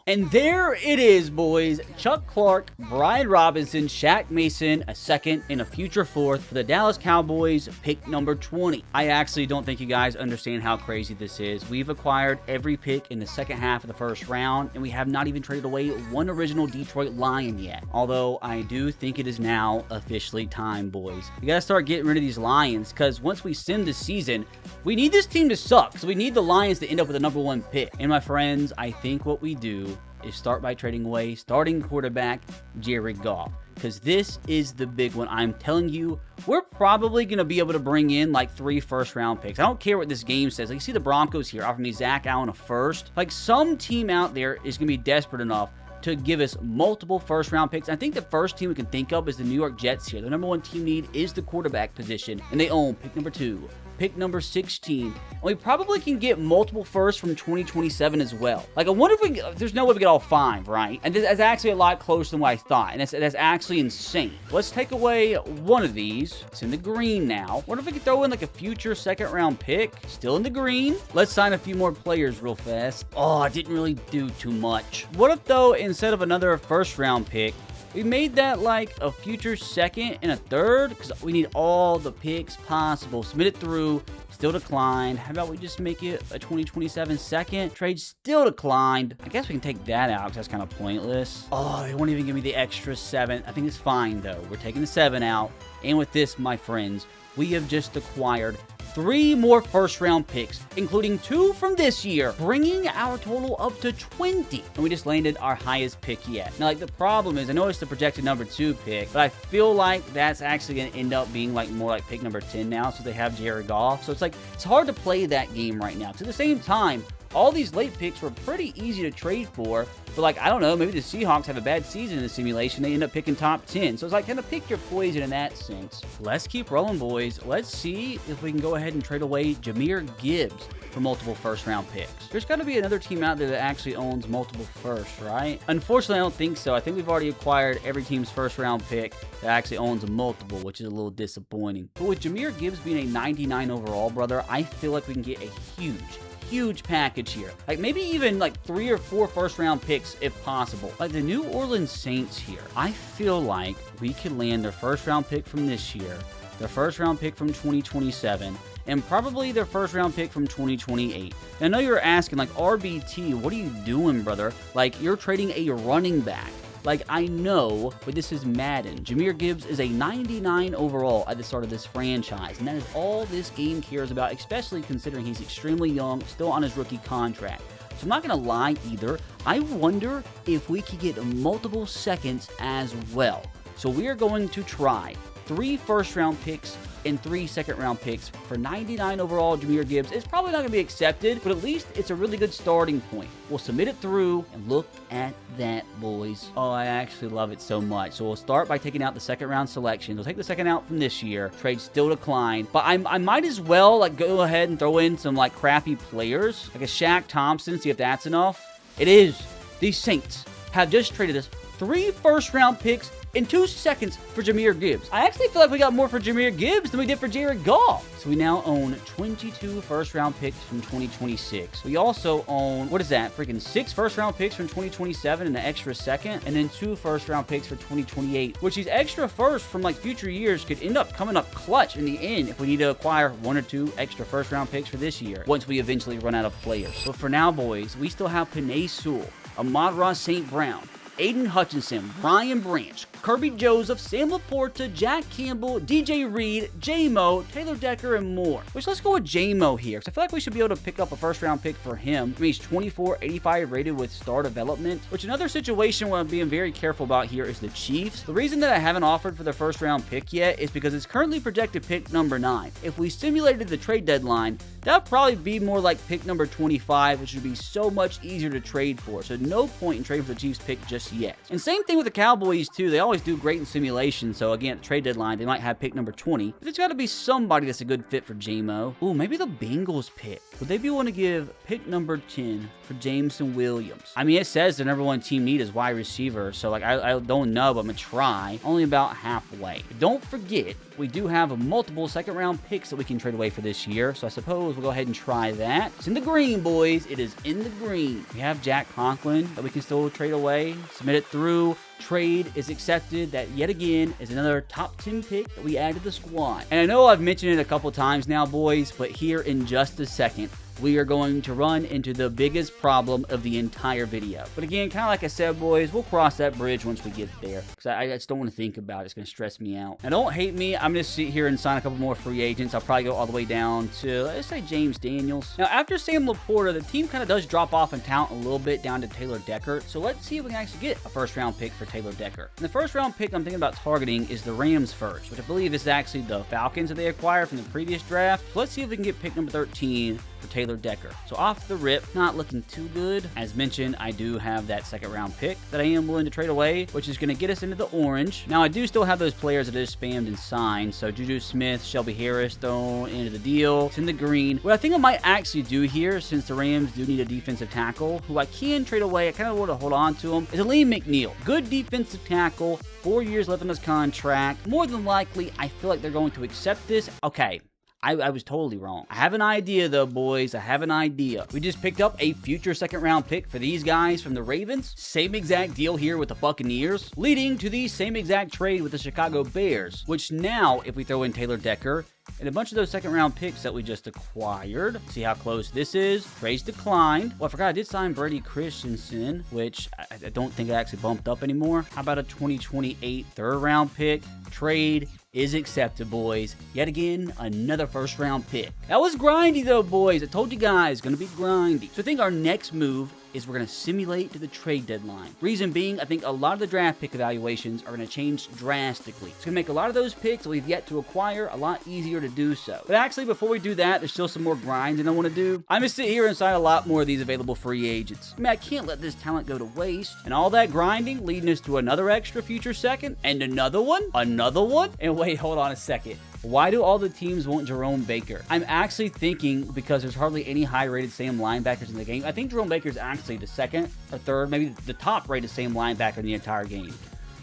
And there it is, boys. Chuck Clark, Brian Robinson, Shaq Mason, a second and a future 4th for the Dallas Cowboys, pick number 20. I actually don't think you guys understand how crazy this is. We've acquired every pick in the second half of the first round, and we have not even traded away one original Detroit Lion yet. Although I do think it is now officially time, boys. We gotta start getting rid of these Lions, because once we sim this season, we need this team to suck. So we need the Lions to end up with a number 1 pick. And my friends, I think what we do is start by trading away starting quarterback Jared Goff, because this is the big one. I'm telling you, we're probably going to be able to bring in like 3 first round picks. I don't care what this game says. Like, you see the Broncos here offering me Zach Allen a first. Like, some team out there is going to be desperate enough to give us multiple first round picks. I think the first team we can think of is the New York Jets here. The number 1 team need is the quarterback position, and they own pick number 2, pick number 16. And we probably can get multiple firsts from 2027 as well. Like, I wonder if we can, there's no way we get all 5, right? And that's actually a lot closer than what I thought. And that's actually insane. Let's take away one of these. It's in the green now. Wonder if we could throw in like a future second round pick. Still in the green. Let's sign a few more players real fast. Oh, I didn't really do too much. What if though, instead of another first round pick, we made that like a future second and a third? Because we need all the picks possible. Submit it through. Still declined. How about we just make it a 2027 second? Trade still declined. I guess we can take that out because that's kind of pointless. Oh, they won't even give me the extra 7. I think it's fine though. We're taking the 7 out. And with this, my friends, we have just acquired 3 more first round picks, including 2 from this year, bringing our total up to 20. And we just landed our highest pick yet. Now, like, the problem is, I know it's the projected number 2 pick, but I feel like that's actually going to end up being like more like pick number 10 now, so they have Jared Goff. So it's like, it's hard to play that game right now. Because at the same time, all these late picks were pretty easy to trade for, but like, I don't know, maybe the Seahawks have a bad season in the simulation. They end up picking top 10. So it's like, kind of pick your poison in that sense. Let's keep rolling, boys. Let's see if we can go ahead and trade away Jahmyr Gibbs for multiple first round picks. There's got to be another team out there that actually owns multiple firsts, right? Unfortunately, I don't think so. I think we've already acquired every team's first round pick that actually owns multiple, which is a little disappointing. But with Jahmyr Gibbs being a 99 overall, brother, I feel like we can get a huge package here. Like, maybe even like 3 or 4 first round picks if possible. Like the New Orleans Saints here, I feel like we could land their first round pick from this year, their first round pick from 2027, and probably their first round pick from 2028. And I know you're asking, like, RBT, what are you doing, brother? Like, you're trading a running back. Like, I know, but this is Madden. Jahmyr Gibbs is a 99 overall at the start of this franchise, and that is all this game cares about, especially considering he's extremely young, still on his rookie contract. So I'm not going to lie either. I wonder if we could get multiple seconds as well. So we are going to try 3 first-round picks and 3 second-round picks for 99 overall Jahmyr Gibbs. It's probably not going to be accepted, but at least it's a really good starting point. We'll submit it through, and look at that, boys. Oh, I actually love it so much. So we'll start by taking out the second-round selections. We'll take the second out from this year. Trade still declined, but I might as well like go ahead and throw in some like crappy players, like a Shaq Thompson, see if that's enough. It is. These Saints have just traded us 3 first-round picks in 2 seconds for Jahmyr Gibbs. I actually feel like we got more for Jahmyr Gibbs than we did for Jared Goff. So we now own 22 first-round picks from 2026. We also own, what is that, freaking 6 first-round picks from 2027 and an extra second, and then 2 first-round picks for 2028, which these extra firsts from like future years could end up coming up clutch in the end if we need to acquire 1 or 2 extra first-round picks for this year, once we eventually run out of players. But for now, boys, we still have Penei Sewell, Ahmad-Ra St. Brown, Aiden Hutchinson, Brian Branch, Kirby Joseph, Sam Laporta, Jack Campbell, DJ Reed, J-Mo, Taylor Decker, and more. Which, let's go with J-Mo here, because I feel like we should be able to pick up a first-round pick for him. I mean, he's 24, 85 rated with star development, which another situation where I'm being very careful about here is the Chiefs. The reason that I haven't offered for the first-round pick yet is because it's currently projected pick number 9. If we simulated the trade deadline, that would probably be more like pick number 25, which would be so much easier to trade for. So no point in trading for the Chiefs pick just yet. And same thing with the Cowboys too. They always do great in simulation. So again, at the trade deadline, they might have pick number 20. But it's got to be somebody that's a good fit for J-Mo. Ooh, maybe the Bengals pick. Would they be willing to give pick number 10 for Jameson Williams? I mean, it says the number 1 team need is wide receiver. So like, I don't know, but I'm going to try. Only about halfway. But don't forget, we do have multiple second-round picks that we can trade away for this year. So I suppose we'll go ahead and try that. It's in the green, boys. It is in the green. We have Jack Conklin that we can still trade away. Submit it through. Trade is accepted. That yet again is another top 10 pick that we add to the squad. And I know I've mentioned it a couple times now, boys, but here in just a second, we are going to run into the biggest problem of the entire video. But again, kind of like I said, boys, we'll cross that bridge once we get there, because I just don't want to think about it. It's going to stress me out. Now, don't hate me. I'm going to sit here and sign a couple more free agents. I'll probably go all the way down to, let's say, James Daniels. Now, after Sam Laporta, the team kind of does drop off in talent a little bit down to Taylor Decker. So let's see if we can actually get a first-round pick for Taylor Decker. And the first-round pick I'm thinking about targeting is the Rams first, which I believe is actually the Falcons that they acquired from the previous draft. So let's see if we can get pick number 13 for Taylor Taylor Decker. So off the rip, not looking too good. As mentioned, I do have that second round pick that I am willing to trade away, which is going to get us into the orange. Now, I do still have those players that I just spammed and signed. So Juju Smith, Shelby Harris thrown into the deal. It's in the green. What I think I might actually do here, since the Rams do need a defensive tackle, who I can trade away, I kind of want to hold on to him, is Aleem McNeil. Good defensive tackle, 4 years left on his contract. More than likely, I feel like they're going to accept this. Okay. I was totally wrong. I have an idea though, boys. I have an idea. We just picked up a future second round pick for these guys from the Ravens. Same exact deal here with the Buccaneers, leading to the same exact trade with the Chicago Bears, which now, if we throw in Taylor Decker and a bunch of those second round picks that we just acquired, see how close this is. Trades declined. Well, I forgot I did sign Brady Christensen, which I don't think I actually bumped up anymore. How about a 2028 third round pick? Trade is accepted, boys. Yet again, another first round pick. That was grindy though, boys. I told you guys, gonna be grindy. So I think our next move is we're going to simulate to the trade deadline. Reason being, I think a lot of the draft pick evaluations are going to change drastically. It's going to make a lot of those picks that we've yet to acquire a lot easier to do so. But actually, before we do that, there's still some more grinding I want to do. I'm going to sit here and sign a lot more of these available free agents. I mean, I can't let this talent go to waste. And all that grinding leading us to another extra future second, and another one, and wait, hold on a second. Why do all the teams want Jerome Baker? I'm actually thinking because there's hardly any high-rated Sam linebackers in the game. I think Jerome Baker is actually the second or third, maybe the top-rated Sam linebacker in the entire game.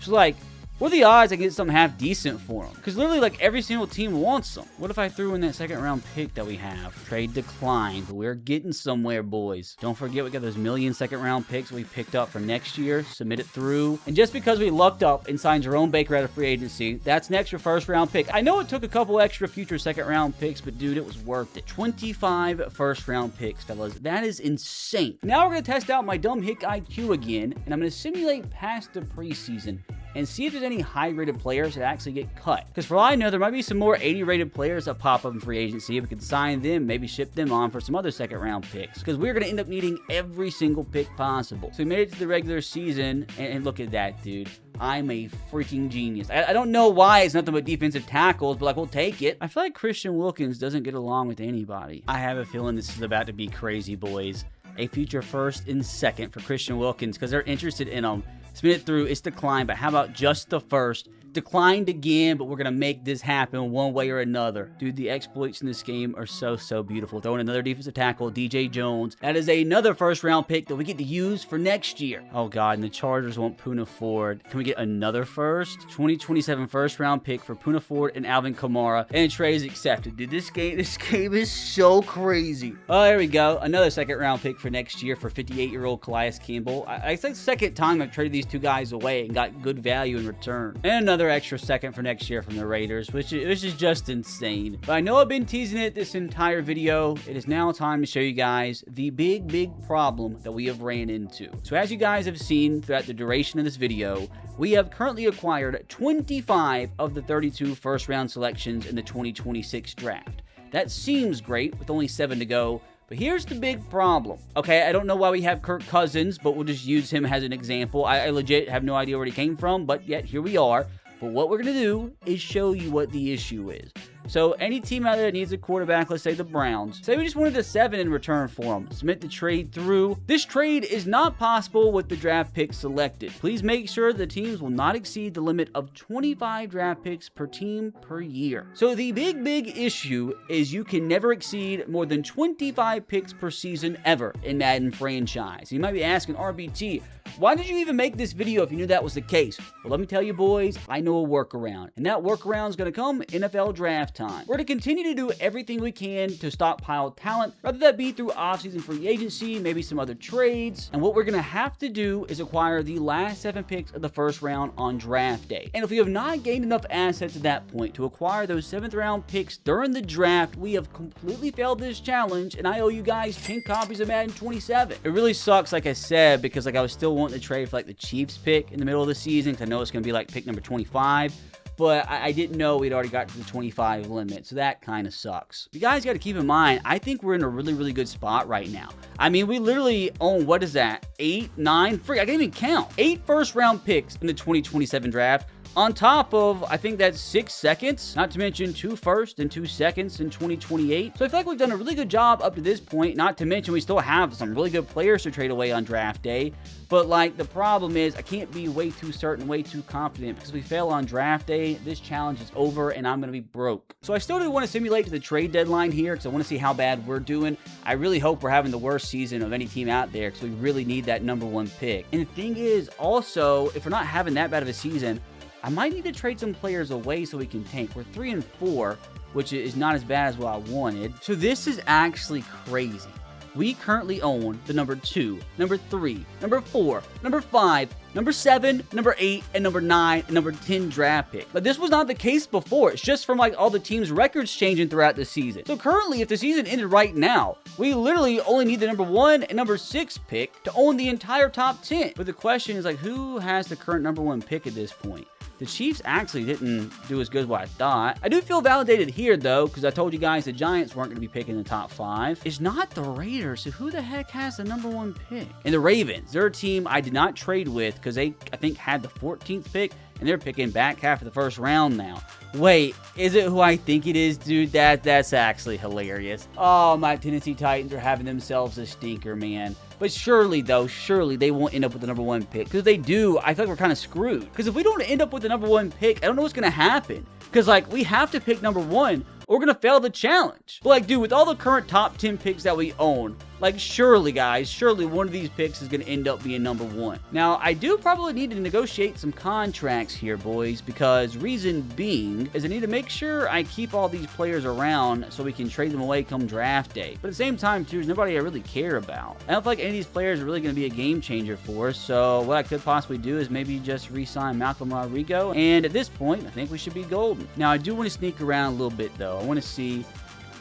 So, like, what are the odds I can get something half decent for him? Because literally, like, every single team wants them. What if I threw in that second round pick that we have? Trade declined, but we're getting somewhere, boys. Don't forget, we got those million second round picks we picked up for next year. Submit it through. And just because we lucked up and signed Jerome Baker out of free agency, that's an extra first round pick. I know it took a couple extra future second round picks, but dude, it was worth it. 25 first round picks, fellas. That is insane. Now we're going to test out my dumb hick IQ again, and I'm going to simulate past the preseason and see if there's any high-rated players that actually get cut. Because for all I know, there might be some more 80-rated players that pop up in free agency. If we could sign them, maybe ship them on for some other second-round picks. Because we're going to end up needing every single pick possible. So we made it to the regular season, and look at that, dude. I'm a freaking genius. I don't know why it's nothing but defensive tackles, but, like, we'll take it. I feel like Christian Wilkins doesn't get along with anybody. I have a feeling this is about to be crazy, boys. A future first and second for Christian Wilkins because they're interested in him. Spin it through, it's declined, but how about just the first? Declined again, but we're going to make this happen one way or another. Dude, the exploits in this game are so beautiful. Throwing another defensive tackle, DJ Jones. That is another first round pick that we get to use for next year. Oh, God, and the Chargers want Poona Ford. Can we get another first? 2027 first round pick for Poona Ford and Alvin Kamara. And trade is accepted. Dude, this game is so crazy. Oh, there we go. Another second round pick for next year for 58-year-old Calais Campbell. I think the second time I've traded these two guys away and got good value in return. And another extra second for next year from the Raiders, which is just insane. But I know I've been teasing it this entire video. It is now time to show you guys the big problem that we have ran into. So as you guys have seen throughout the duration of this video, we have currently acquired 25 of the 32 first round selections in the 2026 draft. That seems great with only 7 to go. But here's the big problem. Okay, I don't know why we have Kirk Cousins, but we'll just use him as an example. I legit have no idea where he came from, but yet here we are. But what we're going to do is show you what the issue is. So any team out there that needs a quarterback, let's say the Browns, say we just wanted a 7 in return for them, submit the trade through. This trade is not possible with the draft picks selected. Please make sure the teams will not exceed the limit of 25 draft picks per team per year. So the big issue is you can never exceed more than 25 picks per season ever in Madden franchise. You might be asking, RBT, why did you even make this video if you knew that was the case? Well, let me tell you, boys, I know a workaround, and that workaround is going to come NFL draft time. We're going to continue to do everything we can to stockpile talent, whether that be through offseason free agency, maybe some other trades. And what we're going to have to do is acquire the last 7 picks of the first round on draft day. And if we have not gained enough assets at that point to acquire those 7th round picks during the draft, we have completely failed this challenge, and I owe you guys 10 copies of Madden 27. It really sucks, like I said, because I was still wanting to trade for like the Chiefs pick in the middle of the season, because I know it's going to be like pick number 25. But I didn't know we'd already got to the 25 limit, so that kind of sucks. You guys got to keep in mind, I think we're in a really good spot right now. I mean, we literally own, what is that, 8, 9, I can't even count. 8 first-round picks in the 2027 draft, on top of, I think that's 6 seconds, not to mention 2 firsts and 2 seconds in 2028. So I feel like we've done a really good job up to this point, not to mention we still have some really good players to trade away on draft day. But like, the problem is I can't be way too certain, way too confident, because if we fail on draft day, this challenge is over and I'm going to be broke. So I still do want to simulate to the trade deadline here because I want to see how bad we're doing. I really hope we're having the worst season of any team out there because we really need that #1 pick. And the thing is, also, if we're not having that bad of a season, I might need to trade some players away so we can tank. We're 3-4, which is not as bad as what I wanted. So this is actually crazy. We currently own the #2, #3, #4, #5, #7, #8, and #9, and #10 draft pick. But this was not the case before. It's just from like all the teams' records changing throughout the season. So currently, if the season ended right now, we literally only need the #1 and #6 pick to own the entire top 10. But the question is like, who has the current #1 pick at this point? The Chiefs actually didn't do as good as what I thought. I do feel validated here, though, because I told you guys the Giants weren't going to be picking the top 5. It's not the Raiders, so who the heck has the #1 pick? And the Ravens, they're a team I did not trade with because they, I think, had the 14th pick, and they're picking back half of the first round now. Wait, is it who I think it is, dude? That's actually hilarious. Oh, my Tennessee Titans are having themselves a stinker, man. But surely, though, surely they won't end up with the #1 pick. Because if they do, I feel like we're kind of screwed. Because if we don't end up with the #1 pick, I don't know what's going to happen. Because, like, we have to pick #1 or we're going to fail the challenge. But, like, dude, with all the current top 10 picks that we own, like, surely, guys, surely one of these picks is going to end up being #1. Now, I do probably need to negotiate some contracts here, boys, because reason being is I need to make sure I keep all these players around so we can trade them away come draft day. But at the same time, too, there's nobody I really care about. I don't feel like any of these players are really going to be a game changer for us, so what I could possibly do is maybe just re-sign Malcolm Rodrigo, and at this point, I think we should be golden. Now, I do want to sneak around a little bit, though. I want to see...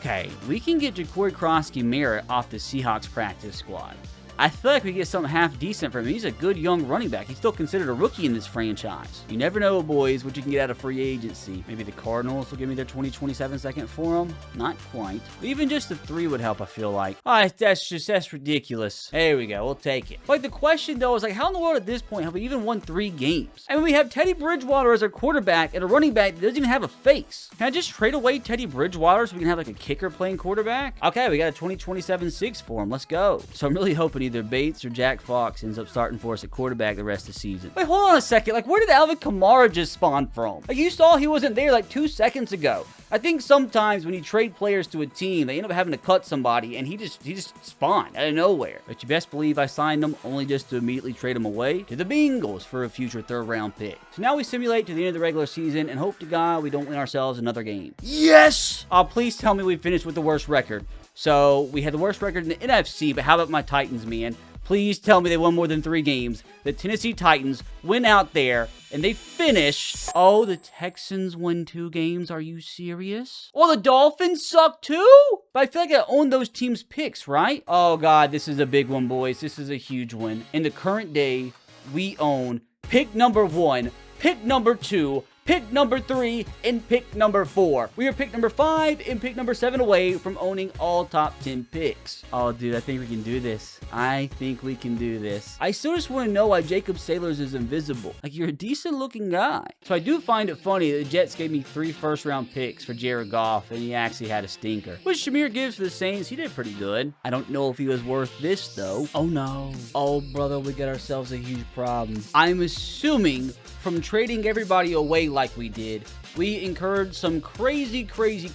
Okay, we can get Ja'Cory Krosky-Merritt off the Seahawks practice squad. I feel like we get something half decent from him. He's a good young running back. He's still considered a rookie in this franchise. You never know, boys, what you can get out of free agency. Maybe the Cardinals will give me their 2027 second for him. Not quite. But even just the 3 would help, I feel like. Oh, that's ridiculous. There we go. We'll take it. Like, the question, though, is like, how in the world at this point have we even won 3 games? I mean, we have Teddy Bridgewater as our quarterback and a running back that doesn't even have a face. Can I just trade away Teddy Bridgewater so we can have, like, a kicker playing quarterback? Okay, we got a 2027 6 for him. Let's go. So I'm really hoping either Bates or Jack Fox ends up starting for us at quarterback the rest of the season. Wait, hold on a second. Like, where did Alvin Kamara just spawn from? Like, you saw he wasn't there like 2 seconds ago. I think sometimes when you trade players to a team, they end up having to cut somebody, and he just spawned out of nowhere. But you best believe I signed him only just to immediately trade him away to the Bengals for a future 3rd-round pick. So now we simulate to the end of the regular season and hope to God we don't win ourselves another game. Yes! Oh, please tell me we finished with the worst record. So, we had the worst record in the NFC, but how about my Titans, man? Please tell me they won more than 3 games. The Tennessee Titans went out there and they finished. Oh, the Texans won 2 games. Are you serious? Well, the Dolphins suck too? But I feel like I own those teams' picks, right? Oh, God, this is a big one, boys. This is a huge one. In the current day, we own pick #1, pick #2, pick #3, and pick #4. We are pick #5 and pick #7 away from owning all top 10 picks. Oh, dude, I think we can do this. I think we can do this. I still just want to know why Jacob Sailors is invisible. Like, you're a decent-looking guy. So I do find it funny that the Jets gave me 3 first-round picks for Jared Goff, and he actually had a stinker. Which Shamir Gibbs for the Saints, he did pretty good. I don't know if he was worth this, though. Oh, no. Oh, brother, we got ourselves a huge problem. I'm assuming from trading everybody away like we did, we incurred some crazy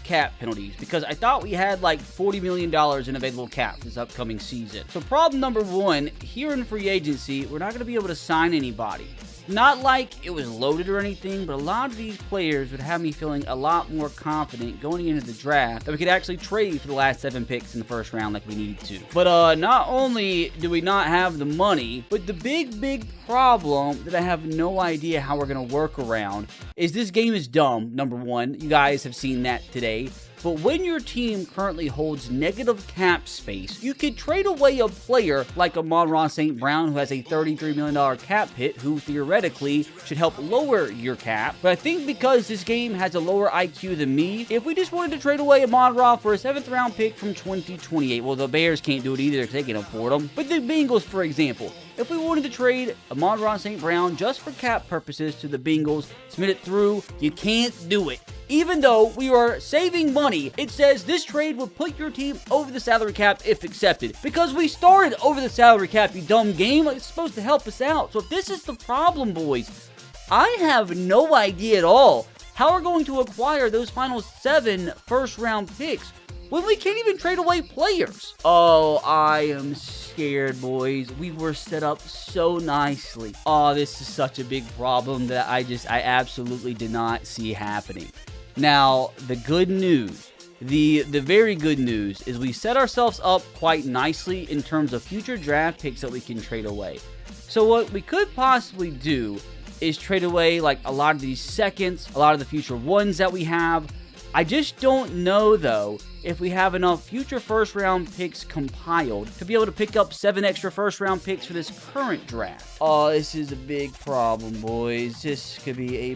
cap penalties because I thought we had like $40 million in available cap this upcoming season. So problem #1, here in free agency, we're not going to be able to sign anybody. Not like it was loaded or anything, but a lot of these players would have me feeling a lot more confident going into the draft that we could actually trade for the last 7 picks in the first round like we needed to. But not only do we not have the money, but the big problem that I have no idea how we're going to work around is this game is dumb, #1. You guys have seen that today. but when your team currently holds negative cap space, you could trade away a player like Amon-Ra St. Brown, who has a $33 million cap hit, who theoretically should help lower your cap. But I think because this game has a lower IQ than me, if we just wanted to trade away Amon-Ra for a 7th round pick from 2028, well, the Bears can't do it either because they can afford them. But the Bengals, for example, if we wanted to trade Amon-Ra St. Brown just for cap purposes to the Bengals, submit it through, you can't do it. Even though we are saving money, it says this trade will put your team over the salary cap if accepted. Because we started over the salary cap, you dumb game. It's supposed to help us out. So if this is the problem, boys, I have no idea at all how we're going to acquire those final 7 first-round picks when we can't even trade away players. Oh, I am scared, boys. We were set up so nicely. Oh, this is such a big problem that I absolutely did not see happening. Now, the good news, the very good news is we set ourselves up quite nicely in terms of future draft picks that we can trade away. So what we could possibly do is trade away like a lot of these seconds, a lot of the future ones that we have. I just don't know, though, if we have enough future first-round picks compiled to be able to pick up 7 extra first-round picks for this current draft. Oh, this is a big problem, boys. This could be a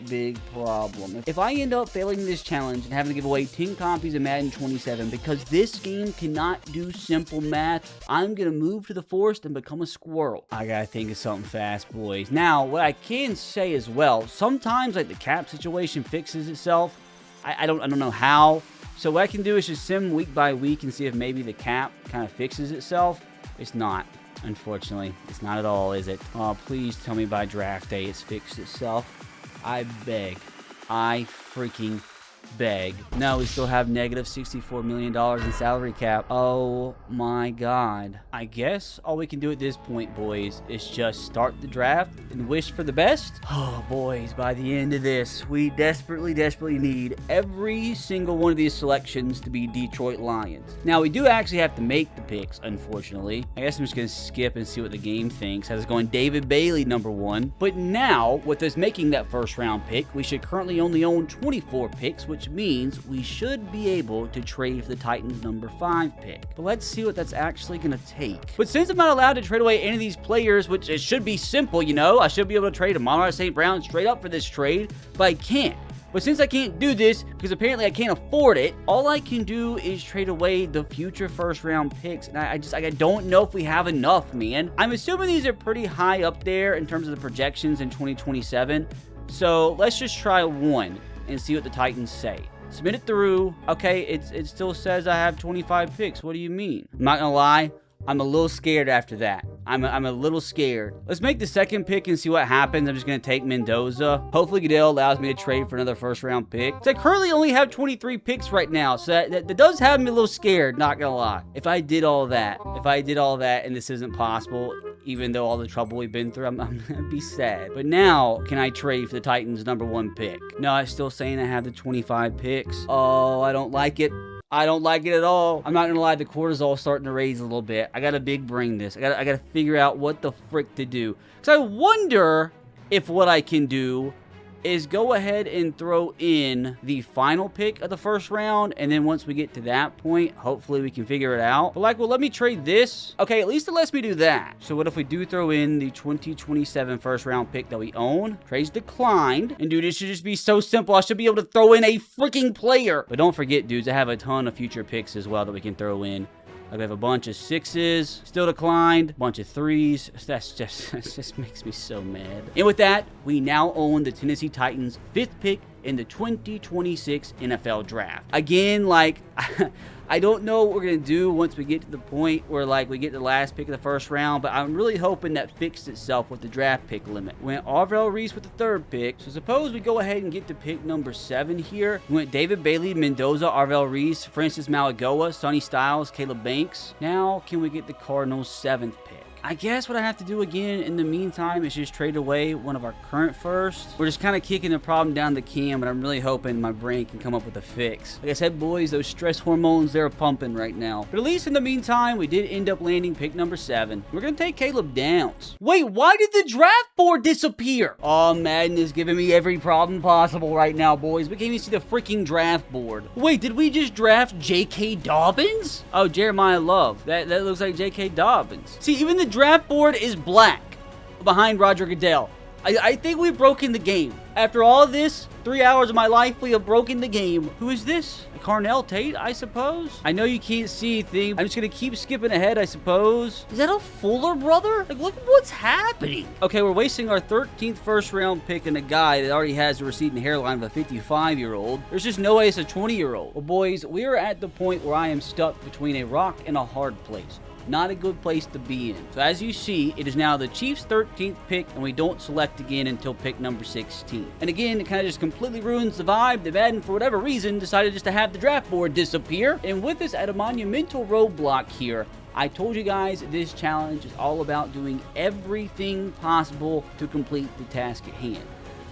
big problem. If I end up failing this challenge and having to give away 10 copies of Madden 27 because this game cannot do simple math, I'm going to move to the forest and become a squirrel. I got to think of something fast, boys. Now, what I can say as well, sometimes like the cap situation fixes itself. I don't know how. So what I can do is just sim week by week and see if maybe the cap kind of fixes itself. It's not, unfortunately. It's not at all, is it? Oh, please tell me by draft day it's fixed itself. I beg. I freaking beg. No, we still have negative $64 million in salary cap. Oh my god. I guess all we can do at this point, boys, is just start the draft and wish for the best. Oh, boys, by the end of this, we desperately need every single one of these selections to be Detroit Lions. Now, we do actually have to make the picks, unfortunately. I guess I'm just going to skip and see what the game thinks. Has us going David Bailey, number 1. But now, with us making that first round pick, we should currently only own 24 picks, which means we should be able to trade for the Titans number 5 pick. But let's see what that's actually going to take. But since I'm not allowed to trade away any of these players, which it should be simple, you know, I should be able to trade Amon-Ra St. Brown straight up for this trade, but I can't. But since I can't do this, because apparently I can't afford it, all I can do is trade away the future first round picks. And I don't know if we have enough, man. I'm assuming these are pretty high up there in terms of the projections in 2027. So let's just try one and see what the Titans say. Submit it through. Okay, it still says I have 25 picks. What do you mean? I'm not gonna lie, I'm a little scared after that. I'm a little scared. Let's make the second pick and see what happens. I'm just going to take Mendoza. Hopefully Goodell allows me to trade for another first round pick. So I currently only have 23 picks right now. So that does have me a little scared, not going to lie. If I did all that and this isn't possible, even though all the trouble we've been through, I'm going to be sad. But now, can I trade for the Titans number 1 pick? No, I'm still saying I have the 25 picks. Oh, I don't like it. I don't like it at all. I'm not gonna lie, the cortisol's starting to raise a little bit. I gotta big brain this. I gotta figure out what the frick to do. Because I wonder if what I can do is go ahead and throw in the final pick of the first round, and then once we get to that point, hopefully we can figure it out. But like, well, let me trade this. Okay, at least it lets me do that. So what if we do throw in the 2027 first round pick that we own? Trades declined. And dude, it should just be so simple. I should be able to throw in a freaking player. But don't forget, dudes, I have a ton of future picks as well that we can throw in. Like we have a bunch of 6s, still declined, a bunch of 3s. That just makes me so mad. And with that, we now own the Tennessee Titans 5th pick in the 2026 NFL Draft. Again, like, I don't know what we're going to do once we get to the point where, like, we get the last pick of the first round, but I'm really hoping that fixed itself with the draft pick limit. We went Arvell Reese with the 3rd pick, so suppose we go ahead and get to pick number 7 here. We went David Bailey, Mendoza, Arvell Reese, Francis Malagoa, Sonny Styles, Caleb Banks. Now, can we get the Cardinals' 7th pick? I guess what I have to do again in the meantime is just trade away one of our current first. We're just kind of kicking the problem down the can, but I'm really hoping my brain can come up with a fix. Like I said, boys, those stress hormones, they're pumping right now. But at least in the meantime, we did end up landing pick number 7. We're going to take Caleb Downs. Wait, why did the draft board disappear? Oh, Madden is giving me every problem possible right now, boys. We can't even see the freaking draft board. Wait, did we just draft J.K. Dobbins? Oh, Jeremiah Love. That looks like J.K. Dobbins. See, even the draft board is black behind Roger Goodell. I think we've broken the game. After all this, 3 hours of my life, we have broken the game. Who is this? Carnell Tate, I suppose? I know you can't see anything. I'm just going to keep skipping ahead, I suppose. Is that a Fuller brother? Like, look at what's happening. Okay, we're wasting our 13th first round pick on a guy that already has a receding hairline of a 55-year-old. There's just no way it's a 20-year-old. Well, boys, we are at the point where I am stuck between a rock and a hard place. Not a good place to be in. So as you see, it is now the Chiefs' 13th pick, and we don't select again until pick number 16. And again, it kind of just completely ruins the vibe. The Madden, for whatever reason, decided just to have the draft board disappear. And with us at a monumental roadblock here, I told you guys this challenge is all about doing everything possible to complete the task at hand.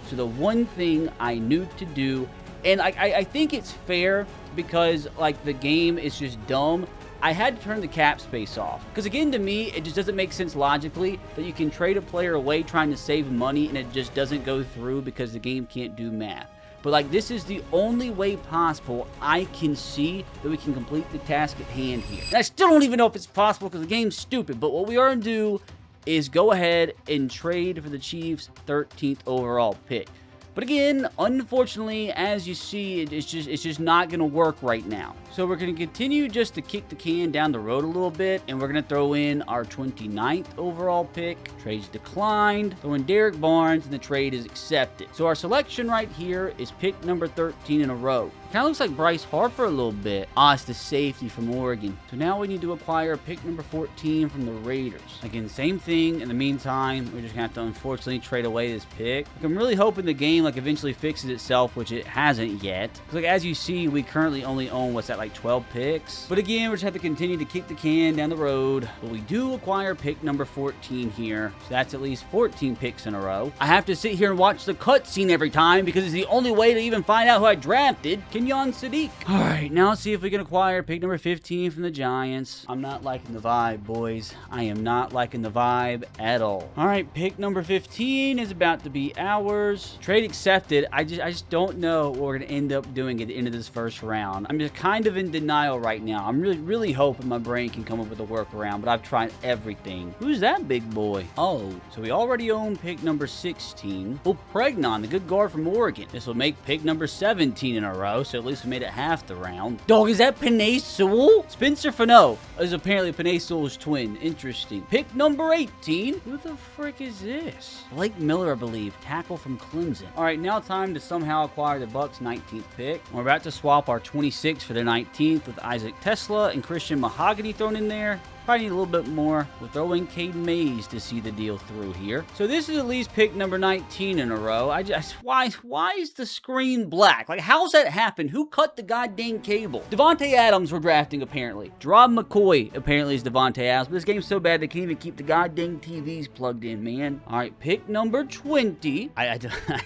So the one thing I knew to do, and I think it's fair because, like, the game is just dumb, I had to turn the cap space off. Because again, to me, it just doesn't make sense logically that you can trade a player away trying to save money and it just doesn't go through because the game can't do math. But like, this is the only way possible I can see that we can complete the task at hand here. And I still don't even know if it's possible because the game's stupid. But what we are going to do is go ahead and trade for the Chiefs' 13th overall pick. But again, unfortunately, as you see, it's just not going to work right now. So we're going to continue just to kick the can down the road a little bit, and we're going to throw in our 29th overall pick. Trade's declined. Throw in Derek Barnes, and the trade is accepted. So our selection right here is pick number 13 in a row. Kind of looks like Bryce Harper a little bit. Ah, it's the safety from Oregon. So now we need to acquire pick number 14 from the Raiders. Again, same thing. In the meantime, we're just going to have to unfortunately trade away this pick. Like, I'm really hoping the game eventually fixes itself, which it hasn't yet. Like, as you see, we currently only own, what's that, like 12 picks? But again, we just have to continue to kick the can down the road. But we do acquire pick number 14 here. So that's at least 14 picks in a row. I have to sit here and watch the cutscene every time because it's the only way to even find out who I drafted. Kenyon Sadiq. All right, now let's see if we can acquire pick number 15 from the Giants. I'm not liking the vibe, boys. I am not liking the vibe at all. All right, pick number 15 is about to be ours. Trade accepted. I just don't know what we're going to end up doing at the end of this first round. I'm just kind of in denial right now. I'm really hoping my brain can come up with a workaround, but I've tried everything. Who's that big boy? Oh, so we already own pick number 16. Oh, Pregnon, the good guard from Oregon. This will make pick number 17 in a row, so at least we made it half the round. Dog, is that Penei Sewell? Spencer Fano is apparently Penei Sewell's twin. Interesting. Pick number 18. Who the frick is this? Blake Miller, I believe. Tackle from Clemson. All right, now time to somehow acquire the Bucs' 19th pick. We're about to swap our 26th for the 19th with Isaac Tesla and Christian Mahogany thrown in there. Probably need a little bit more. We'll throw in Caden Mays to see the deal through here. So this is at least pick number 19 in a row. Why is the screen black? Like, how's that happen? Who cut the goddamn cable? Devontae Adams we're drafting, apparently. Gerard McCoy apparently is Devontae Adams. But this game's so bad they can't even keep the goddamn TVs plugged in, man. All right, pick number 20. I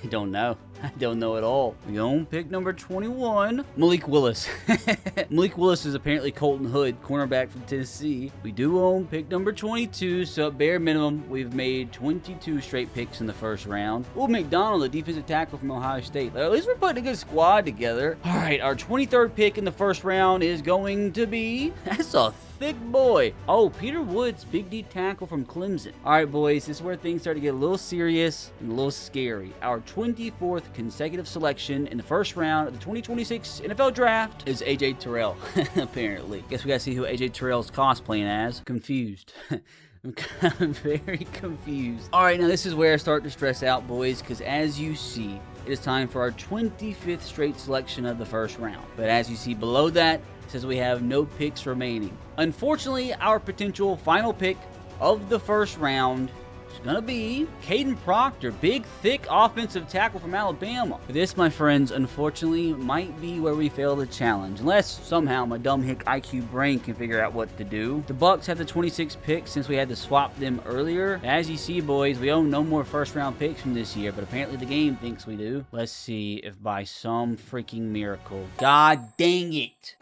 don't know. I don't know at all. We own pick number 21. Malik Willis. Malik Willis is apparently Colton Hood, cornerback from Tennessee. We do own pick number 22, so at bare minimum, we've made 22 straight picks in the first round. Ooh, McDonald, a defensive tackle from Ohio State. At least we're putting a good squad together. All right, our 23rd pick in the first round is going to be... That's a thick boy. Oh, Peter Woods, big D tackle from Clemson. All right, boys, this is where things start to get a little serious and a little scary. Our 24th consecutive selection in the first round of the 2026 NFL Draft is AJ Terrell, apparently. Guess we gotta see who AJ Terrell's cosplaying as. Confused. I'm very confused. All right, now this is where I start to stress out, boys, because as you see, it is time for our 25th straight selection of the first round. But as you see below that, it says we have no picks remaining. Unfortunately, our potential final pick of the first round is going to be Caden Proctor, big, thick offensive tackle from Alabama. This, my friends, unfortunately, might be where we fail the challenge, unless somehow my dumb hick IQ brain can figure out what to do. The Bucks have the 26th pick since we had to swap them earlier. As you see, boys, we own no more first-round picks from this year, but apparently the game thinks we do. Let's see if by some freaking miracle. God dang it.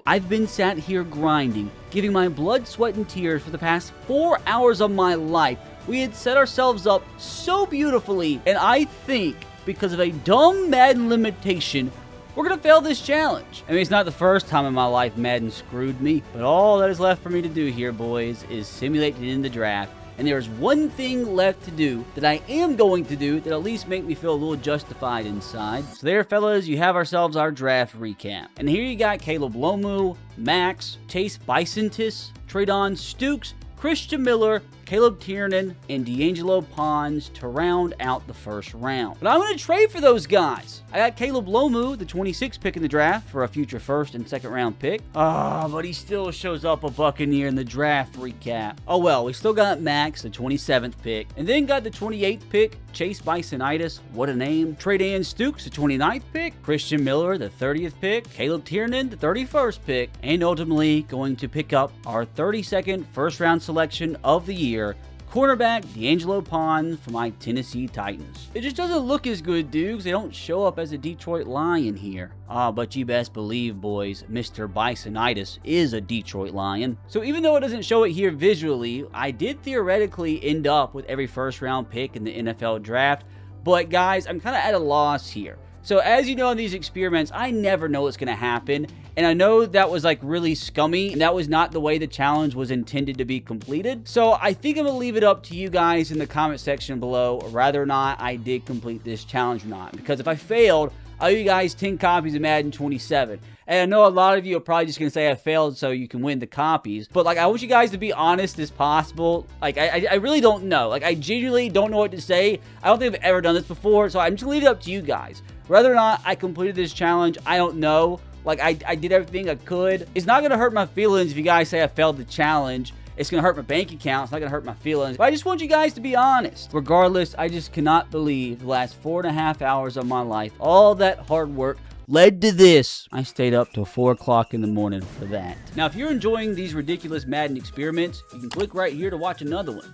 I've been sat here grinding, giving my blood, sweat, and tears for the past 4 hours of my life. We had set ourselves up so beautifully, and I think because of a dumb Madden limitation, we're going to fail this challenge. I mean, it's not the first time in my life Madden screwed me, but all that is left for me to do here, boys, is simulate it in the draft. And there's one thing left to do that I am going to do that'll at least make me feel a little justified inside. So there, fellas, you have ourselves our draft recap. And here you got Caleb Lomu, Max, Chase Bisontis, Tradon Stukes, Christian Miller, Caleb Tiernan, and D'Angelo Pons to round out the first round. But I'm going to trade for those guys. I got Caleb Lomu, the 26th pick in the draft, for a future first and second round pick. But he still shows up a Buccaneer in the draft recap. Oh well, we still got Max, the 27th pick, and then got the 28th pick, Chase Bisonitis, what a name. Tradon Stukes, the 29th pick, Christian Miller, the 30th pick, Caleb Tiernan, the 31st pick, and ultimately going to pick up our 32nd first round selection of the year, cornerback D'Angelo Pons for my Tennessee Titans. It just doesn't look as good, dudes. They don't show up as a Detroit Lion here. But you best believe, boys, Mr. Bisonitis is a Detroit Lion. So even though it doesn't show it here visually, I did theoretically end up with every first round pick in the NFL draft. But guys, I'm kind of at a loss here. So as you know, in these experiments, I never know what's going to happen. And I know that was like really scummy, and that was not the way the challenge was intended to be completed. So I think I'm going to leave it up to you guys in the comment section below whether or not I did complete this challenge or not. Because if I failed, I'll give you guys 10 copies of Madden 27. And I know a lot of you are probably just going to say I failed so you can win the copies. But, like, I want you guys to be honest as possible. Like, I really don't know. Like, I genuinely don't know what to say. I don't think I've ever done this before. So I'm just going to leave it up to you guys. Whether or not I completed this challenge, I don't know. Like, I did everything I could. It's not going to hurt my feelings if you guys say I failed the challenge. It's going to hurt my bank account. It's not going to hurt my feelings. But I just want you guys to be honest. Regardless, I just cannot believe the last 4.5 hours of my life, all that hard work, led to this. I stayed up till 4 o'clock in the morning for that. Now, if you're enjoying these ridiculous Madden experiments, you can click right here to watch another one.